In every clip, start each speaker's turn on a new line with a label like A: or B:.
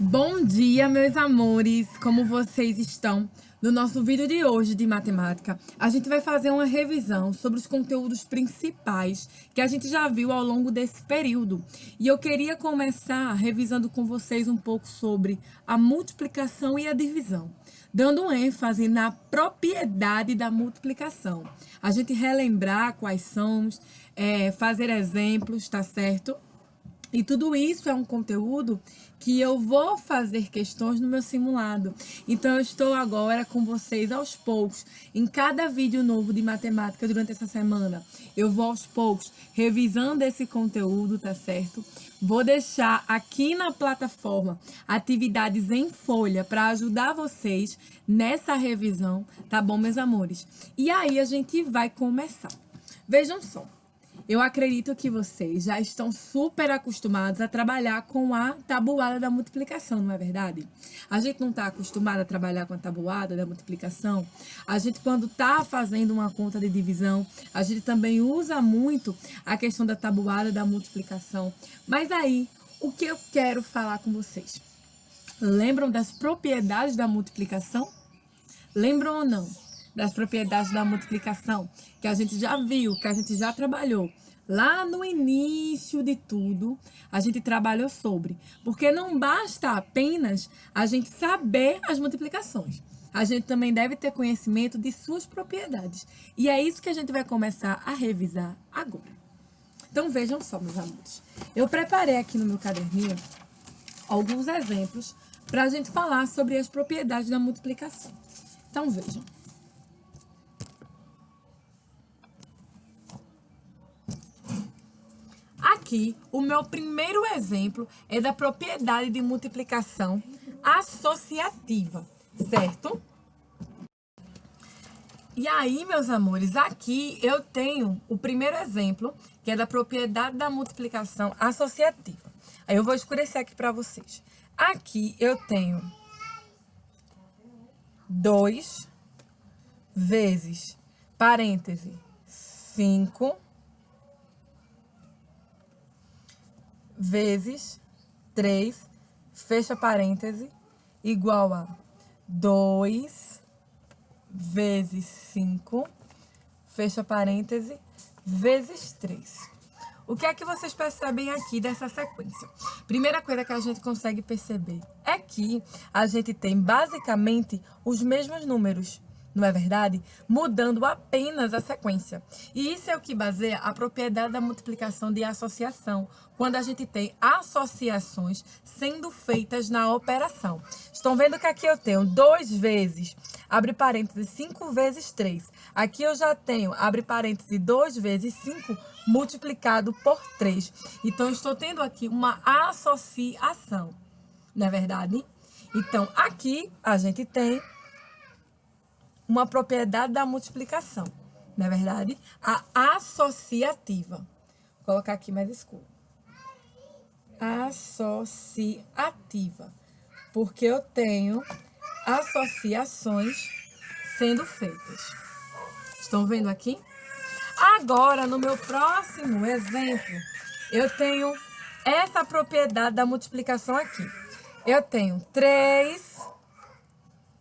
A: Bom dia, meus amores! Como vocês estão? No nosso vídeo de hoje de matemática, a gente vai fazer uma revisão sobre os conteúdos principais que a gente já viu ao longo desse período. E eu queria começar revisando com vocês um pouco sobre a multiplicação e a divisão, dando um ênfase na propriedade da multiplicação. A gente relembrar quais são, fazer exemplos, tá certo? E tudo isso é um conteúdo que eu vou fazer questões no meu simulado. Então, eu estou agora com vocês aos poucos, em cada vídeo novo de matemática durante essa semana. Eu vou aos poucos revisando esse conteúdo, tá certo? Vou deixar aqui na plataforma atividades em folha para ajudar vocês nessa revisão, tá bom, meus amores? E aí, a gente vai começar. Vejam só. Eu acredito que vocês já estão super acostumados a trabalhar com a tabuada da multiplicação, não é verdade? A gente não está acostumado a trabalhar com a tabuada da multiplicação. A gente, quando está fazendo uma conta de divisão, a gente também usa muito a questão da tabuada da multiplicação. Mas aí, o que eu quero falar com vocês? Lembram das propriedades da multiplicação? Lembram ou não? Das propriedades da multiplicação, que a gente já viu, que a gente já trabalhou. Lá no início de tudo, a gente trabalhou sobre. Porque não basta apenas a gente saber as multiplicações. A gente também deve ter conhecimento de suas propriedades. E é isso que a gente vai começar a revisar agora. Então, vejam só, meus amores. Eu preparei aqui no meu caderninho alguns exemplos para a gente falar sobre as propriedades da multiplicação. Então, vejam. Aqui, o meu primeiro exemplo é da propriedade de multiplicação associativa, certo? E aí, meus amores, aqui eu tenho o primeiro exemplo, que é da propriedade da multiplicação associativa. Aí eu vou escurecer aqui para vocês. Aqui eu tenho 2 vezes, parêntese, 5... vezes 3, fecha parêntese, igual a 2 vezes 5, fecha parêntese, vezes 3. O que é que vocês percebem aqui dessa sequência? Primeira coisa que a gente consegue perceber é que a gente tem basicamente os mesmos números, não é verdade? Mudando apenas a sequência. E isso é o que baseia a propriedade da multiplicação de associação, quando a gente tem associações sendo feitas na operação. Estão vendo que aqui eu tenho 2 vezes, abre parênteses, 5 vezes 3. Aqui eu já tenho, abre parênteses, 2 vezes 5 multiplicado por 3. Então, eu estou tendo aqui uma associação, não é verdade? Então, aqui a gente tem uma propriedade da multiplicação, não é verdade? A associativa. Vou colocar aqui mais escuro. Associativa. Porque eu tenho associações sendo feitas. Estão vendo aqui? Agora, no meu próximo exemplo, eu tenho essa propriedade da multiplicação aqui. Eu tenho 3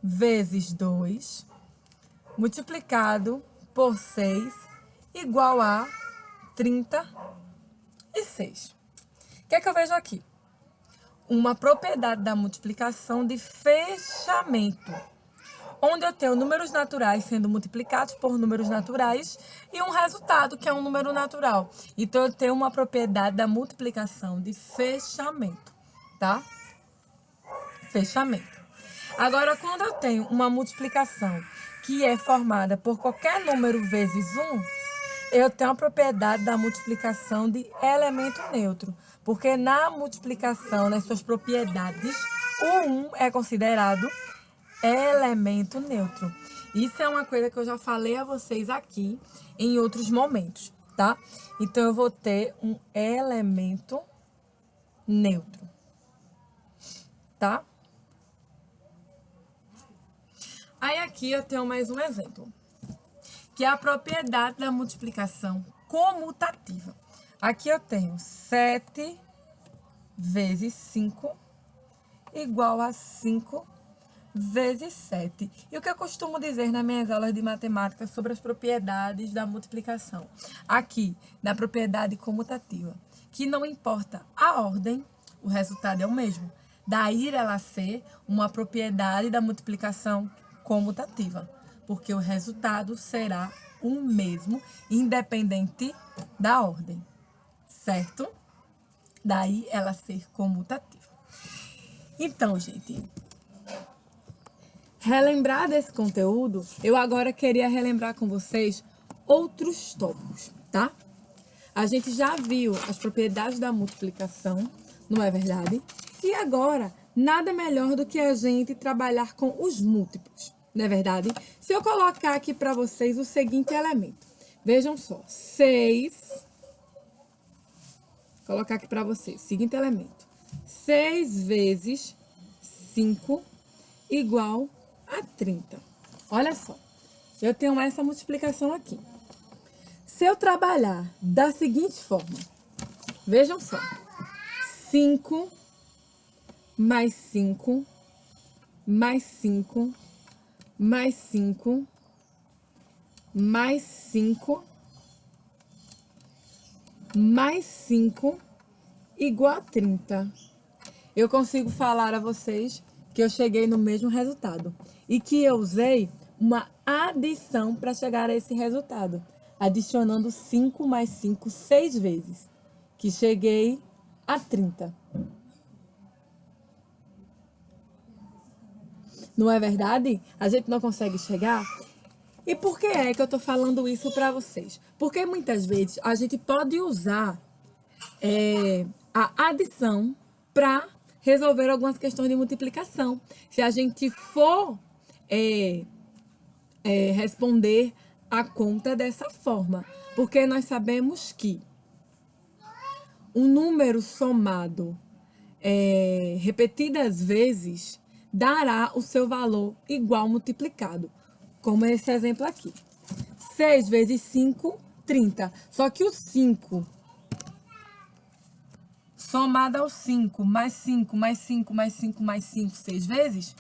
A: vezes 2... multiplicado por 6 igual a 36. O que é que eu vejo aqui? Uma propriedade da multiplicação de fechamento, onde eu tenho números naturais sendo multiplicados por números naturais e um resultado que é um número natural. Então, eu tenho uma propriedade da multiplicação de fechamento, tá? Fechamento. Agora, quando eu tenho uma multiplicação que é formada por qualquer número vezes 1, eu tenho a propriedade da multiplicação de elemento neutro. Porque na multiplicação, nas suas propriedades, o 1 é considerado elemento neutro. Isso é uma coisa que eu já falei a vocês aqui em outros momentos, tá? Então, eu vou ter um elemento neutro, tá? Aí aqui eu tenho mais um exemplo, que é a propriedade da multiplicação comutativa. Aqui eu tenho 7 vezes 5 igual a 5 vezes 7. E o que eu costumo dizer nas minhas aulas de matemática sobre as propriedades da multiplicação? Aqui, na propriedade comutativa, que não importa a ordem, o resultado é o mesmo. Daí ela ser uma propriedade da multiplicação comutativa, porque o resultado será o mesmo, independente da ordem, certo? Daí ela ser comutativa. Então, gente, relembrar desse conteúdo, eu agora queria relembrar com vocês outros tópicos, tá? A gente já viu as propriedades da multiplicação, não é verdade? E agora, nada melhor do que a gente trabalhar com os múltiplos, não é verdade? Se eu colocar aqui para vocês o seguinte elemento. Vejam só, 6... Vou colocar aqui para vocês, seguinte elemento. 6 vezes 5 igual a 30. Olha só, eu tenho essa multiplicação aqui. Se eu trabalhar da seguinte forma, vejam só, 5 mais 5 mais 5 mais 5 mais 5 mais 5 igual a 30. Eu consigo falar a vocês que eu cheguei no mesmo resultado e que eu usei uma adição para chegar a esse resultado, adicionando 5 mais 5 6 vezes, que cheguei a 30. Não é verdade? A gente não consegue chegar? E por que é que eu estou falando isso para vocês? Porque muitas vezes a gente pode usar a adição para resolver algumas questões de multiplicação. Se a gente for responder a conta dessa forma. Porque nós sabemos que um número somado repetidas vezes dará o seu valor igual multiplicado. Como esse exemplo aqui. 6 vezes 5, 30. Só que o 5 somado ao 5, mais 5, mais 5, mais 5, mais 5, 6 vezes,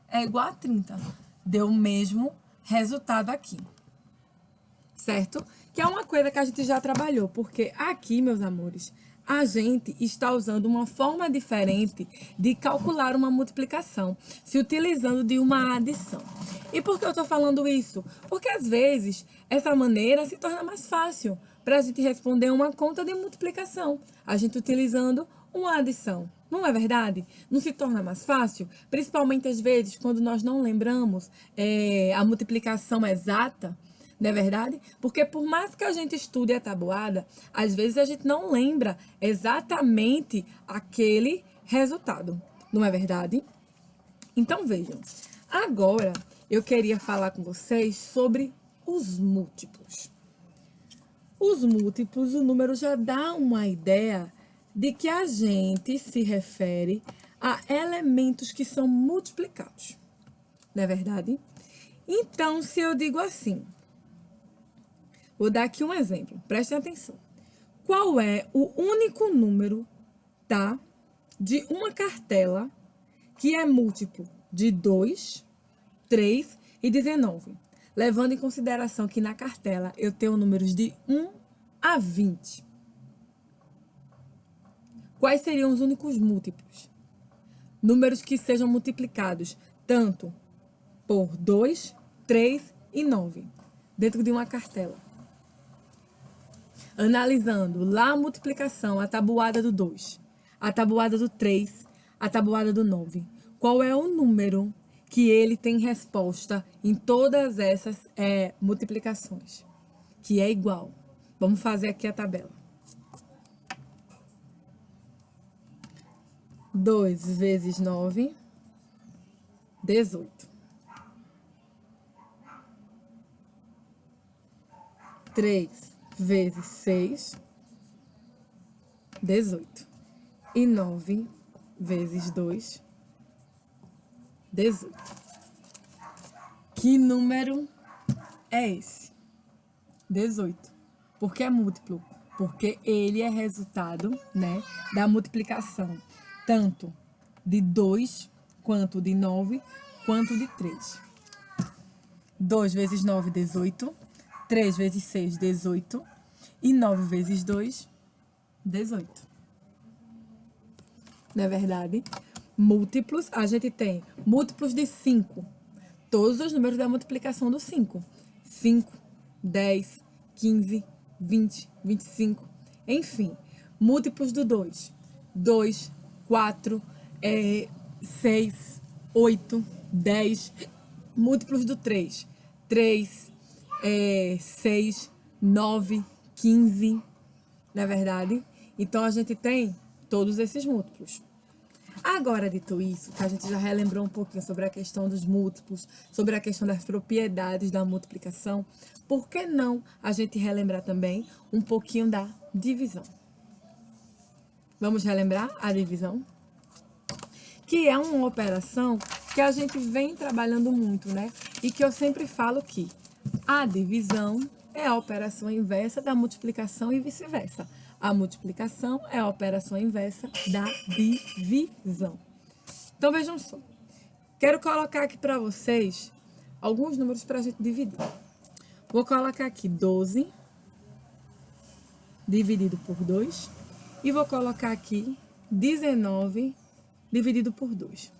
A: é igual a 30. Deu o mesmo resultado aqui. Certo? Que é uma coisa que a gente já trabalhou, porque aqui, meus amores, a gente está usando uma forma diferente de calcular uma multiplicação, se utilizando de uma adição. E por que eu estou falando isso? Porque às vezes essa maneira se torna mais fácil para a gente responder uma conta de multiplicação, a gente utilizando uma adição. Não é verdade? Não se torna mais fácil? Principalmente às vezes quando nós não lembramos a multiplicação exata. Não é verdade? Porque por mais que a gente estude a tabuada, às vezes a gente não lembra exatamente aquele resultado. Não é verdade? Então vejam, agora eu queria falar com vocês sobre os múltiplos. Os múltiplos, o número já dá uma ideia de que a gente se refere a elementos que são multiplicados. Não é verdade? Então, se eu digo assim, vou dar aqui um exemplo, prestem atenção. Qual é o único número, tá, de uma cartela que é múltiplo de 2, 3 e 19? Levando em consideração que na cartela eu tenho números de 1 a 20. Quais seriam os únicos múltiplos? Números que sejam multiplicados tanto por 2, 3 e 9, dentro de uma cartela. Analisando lá a multiplicação, a tabuada do 2, a tabuada do 3, a tabuada do 9. Qual é o número que ele tem resposta em todas essas multiplicações? Que é igual. Vamos fazer aqui a tabela. 2 vezes 9, 18. 3 vezes 6, 18. E 9 vezes 2, 18. Que número é esse? 18. Por que é múltiplo? Porque ele é resultado, né, da multiplicação tanto de 2, quanto de 9, quanto de 3. 2 vezes 9, 18. 3 vezes 6, 18. E 9 vezes 2, 18. Não é verdade? Múltiplos, a gente tem múltiplos de 5. Todos os números da multiplicação do 5. 5, 10, 15, 20, 25. Enfim, múltiplos do 2. 2, 4, 6, 8, 10. Múltiplos do 3. 3, 6, 9, 15. Não é verdade? Então, a gente tem todos esses múltiplos. Agora, dito isso, que a gente já relembrou um pouquinho sobre a questão dos múltiplos, sobre a questão das propriedades da multiplicação, por que não a gente relembrar também um pouquinho da divisão? Vamos relembrar a divisão? Que é uma operação que a gente vem trabalhando muito, né? E que eu sempre falo que a divisão é a operação inversa da multiplicação e vice-versa. A multiplicação é a operação inversa da divisão. Então, vejam só. Quero colocar aqui para vocês alguns números para a gente dividir. Vou colocar aqui 12 dividido por 2. E vou colocar aqui 19 dividido por 2.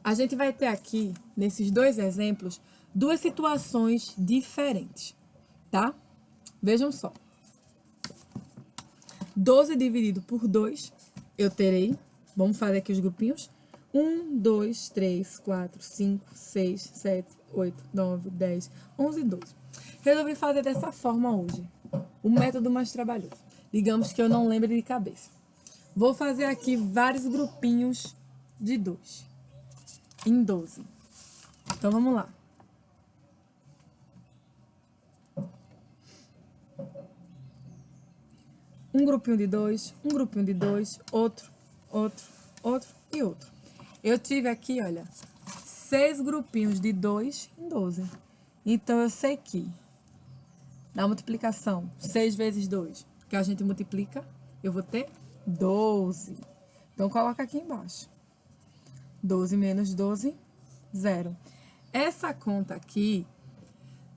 A: A gente vai ter aqui, nesses dois exemplos, duas situações diferentes, tá? Vejam só. 12 dividido por 2, eu terei, vamos fazer aqui os grupinhos, 1, 2, 3, 4, 5, 6, 7, 8, 9, 10, 11, 12. Resolvi fazer dessa forma hoje, o método mais trabalhoso. Digamos que eu não lembre de cabeça. Vou fazer aqui vários grupinhos de 2, em 12. Então, vamos lá. Um grupinho de 2, um grupinho de 2, outro, outro, outro e outro. Eu tive aqui, olha, 6 grupinhos de 2 em 12. Então, eu sei que na multiplicação, 6 vezes 2, que a gente multiplica, eu vou ter 12. Então, coloca aqui embaixo. 12 menos 12, 0. Essa conta aqui,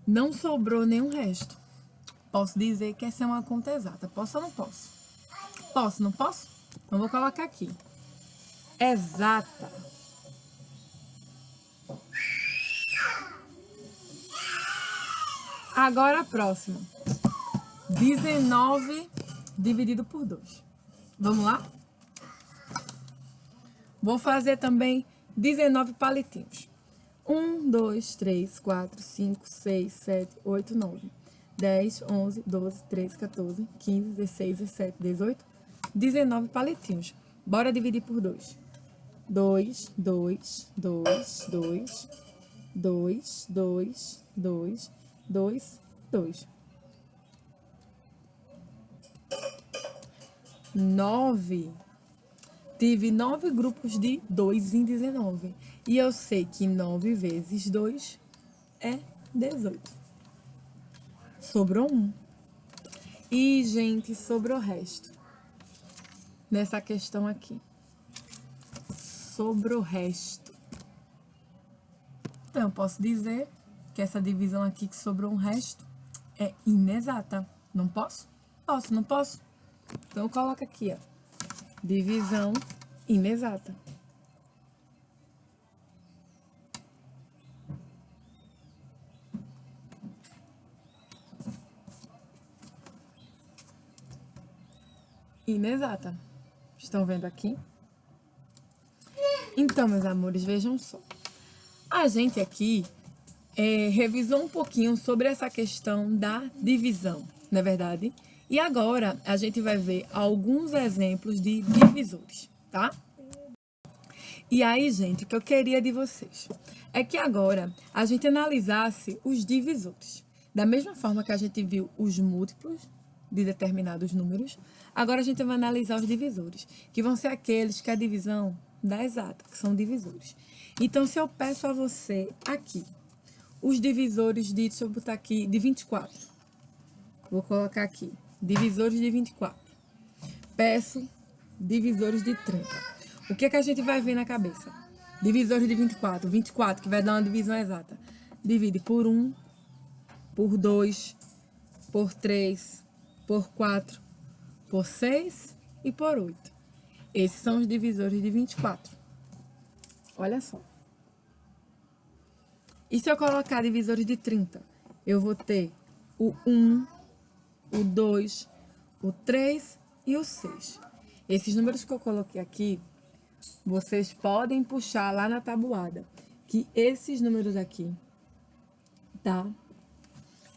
A: não sobrou nenhum resto. Posso dizer que essa é uma conta exata. Posso ou não posso? Posso, não posso? Então, vou colocar aqui. Exata. Agora a próxima. 19 dividido por 2. Vamos lá? Vou fazer também 19 palitinhos. 1, 2, 3, 4, 5, 6, 7, 8, 9. 10, 11, 12, 13, 14, 15, 16, 17, 18, 19 palitinhos. Bora dividir por 2. 2, 2, 2, 2, 2, 2, 2, 2, 2. 9. Tive 9 grupos de 2 em 19. E eu sei que 9 vezes 2 é 18. Sobrou 1. E, gente, sobrou o resto. Nessa questão aqui. Sobrou o resto. Então, eu posso dizer que essa divisão aqui que sobrou um resto é inexata. Não posso? Posso, não posso? Então, coloca aqui, ó. Divisão inexata. Inexata. Estão vendo aqui? Então, meus amores, vejam só. A gente aqui revisou um pouquinho sobre essa questão da divisão, não é verdade? E agora, a gente vai ver alguns exemplos de divisores, tá? E aí, gente, o que eu queria de vocês é que agora a gente analisasse os divisores. Da mesma forma que a gente viu os múltiplos de determinados números, agora a gente vai analisar os divisores, que vão ser aqueles que a divisão dá exata, que são divisores. Então, se eu peço a você aqui, os divisores de, deixa eu botar aqui, de 24. Vou colocar aqui, divisores de 24. Peço divisores de 30. O que é que a gente vai ver na cabeça? Divisores de 24. 24, que vai dar uma divisão exata. Divide por 1, por 2, por 3, por 4, por 6 e por 8. Esses são os divisores de 24. Olha só. E se eu colocar divisores de 30? Eu vou ter o 1, o 2, o 3 e o 6. Esses números que eu coloquei aqui, vocês podem puxar lá na tabuada. Que esses números aqui, tá?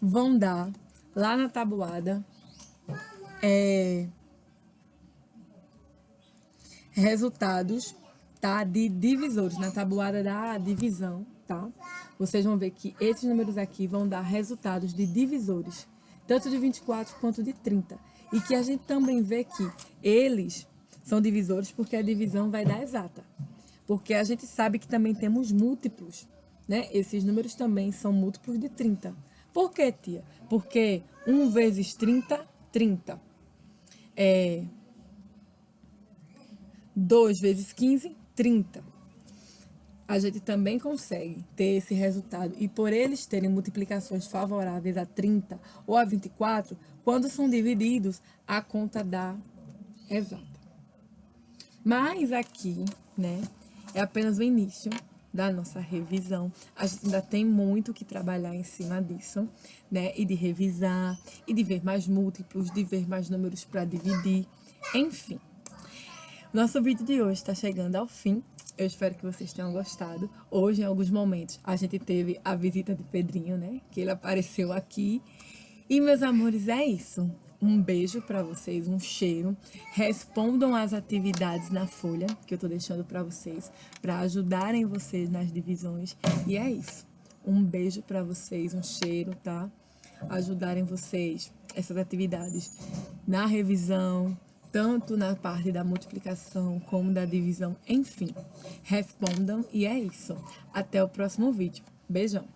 A: Vão dar lá na tabuada resultados, tá? De divisores, na tabuada da divisão, tá? Vocês vão ver que esses números aqui vão dar resultados de divisores, tanto de 24 quanto de 30. E que a gente também vê que eles são divisores porque a divisão vai dar exata. Porque a gente sabe que também temos múltiplos, né? Esses números também são múltiplos de 30. Por quê, tia? Porque 1 vezes 30, 30. 2 vezes 15, 30. A gente também consegue ter esse resultado. E por eles terem multiplicações favoráveis a 30 ou a 24, quando são divididos, a conta dá exata. Mas aqui, né, é apenas o início da nossa revisão. A gente ainda tem muito que trabalhar em cima disso, né? E de revisar, e de ver mais múltiplos, de ver mais números para dividir, enfim. Nosso vídeo de hoje está chegando ao fim. Eu espero que vocês tenham gostado. Hoje, em alguns momentos, a gente teve a visita de Pedrinho, né? Que ele apareceu aqui. E, meus amores, é isso. Um beijo para vocês, um cheiro. Respondam as atividades na folha que eu tô deixando para vocês, para ajudarem vocês nas divisões. E é isso. Um beijo para vocês, um cheiro, tá? Ajudarem vocês essas atividades na revisão, tanto na parte da multiplicação como da divisão, enfim. Respondam e é isso. Até o próximo vídeo. Beijão!